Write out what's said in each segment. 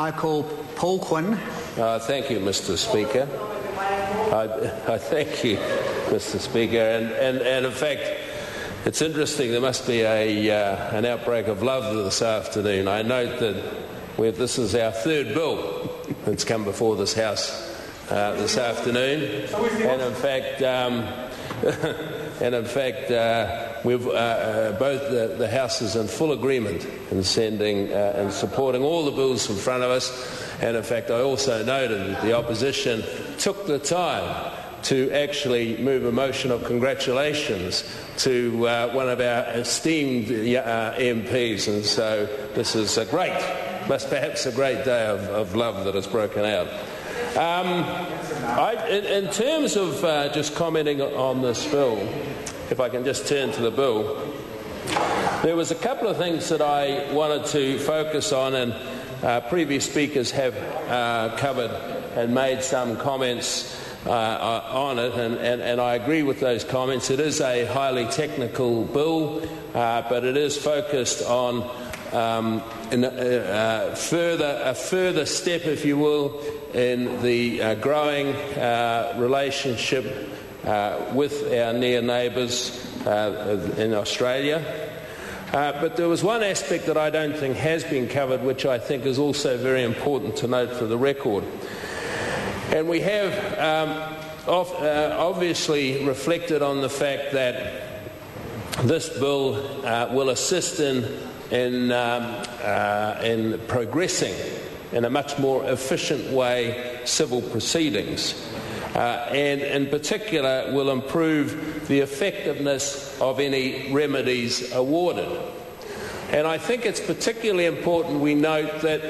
I call Paul Quinn. Thank you, Mr. Speaker. I thank you, Mr. Speaker. And in fact, it's interesting. There must be an outbreak of love this afternoon. I note that this is our third bill that's come before this House this afternoon, and in fact, we've both the House is in full agreement in sending and supporting all the bills in front of us. And in fact, I also noted that the opposition took the time to actually move a motion of congratulations to one of our esteemed MPs, and so this is perhaps a great day of love that has broken out. In terms of just commenting on this bill, if I can just turn to the bill, there was a couple of things that I wanted to focus on, and previous speakers have covered and made some comments on it, and I agree with those comments. It is a highly technical bill, but it is focused on a further step, if you will, in the growing relationship with our near neighbours in Australia. But there was one aspect that I don't think has been covered, which I think is also very important to note for the record. And we have obviously reflected on the fact that this bill will assist in progressing in a much more efficient way civil proceedings, and in particular will improve the effectiveness of any remedies awarded. And I think it's particularly important we note that,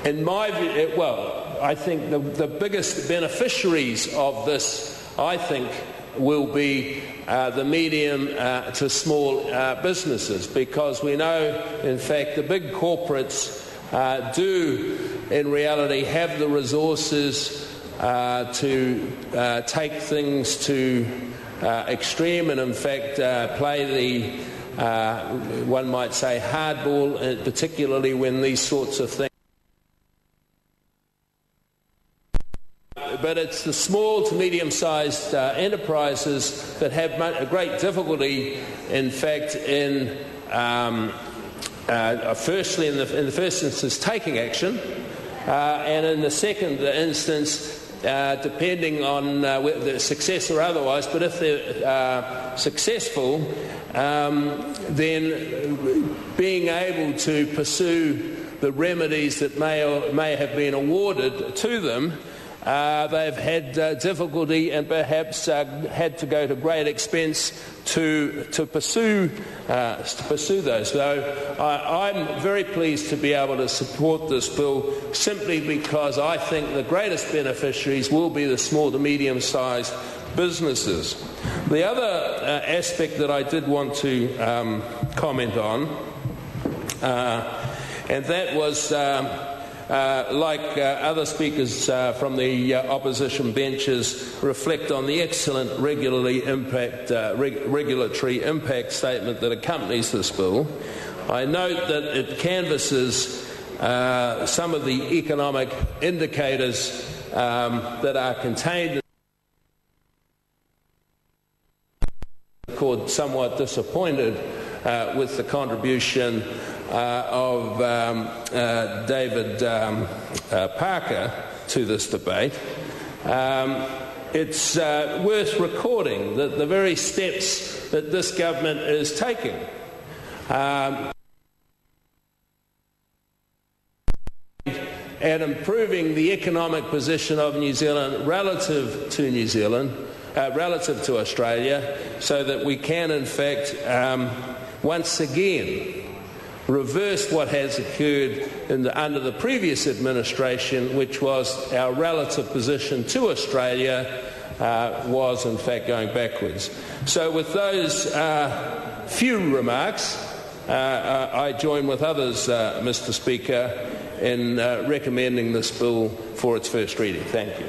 in my view, I think the biggest beneficiaries of this, I think, will be the medium to small businesses, because we know, in fact, the big corporates do, in reality, have the resources to take things to extreme, and in fact play the, one might say, hardball, particularly when these sorts of things. But it's the small to medium-sized enterprises that have a great difficulty, in fact, in firstly, in the first instance, taking action, and in the second instance, depending on the success or otherwise, but if they're successful, then being able to pursue the remedies that may have been awarded to them, they've had difficulty and perhaps had to go to great expense to pursue those. So I'm very pleased to be able to support this bill, simply because I think the greatest beneficiaries will be the small to medium-sized businesses. The other aspect that I did want to comment on, and that was, like other speakers from the opposition benches, reflect on the excellent regulatory impact statement that accompanies this bill. I note that it canvasses some of the economic indicators that are contained. Somewhat disappointed with the contribution of David Parker to this debate. It's worth recording that the very steps that this government is taking at improving the economic position of New Zealand relative to Australia, so that we can, in fact, once again reverse what has occurred under the previous administration, which was our relative position to Australia was in fact going backwards. So with those few remarks, I join with others, Mr. Speaker, in recommending this bill for its first reading. Thank you.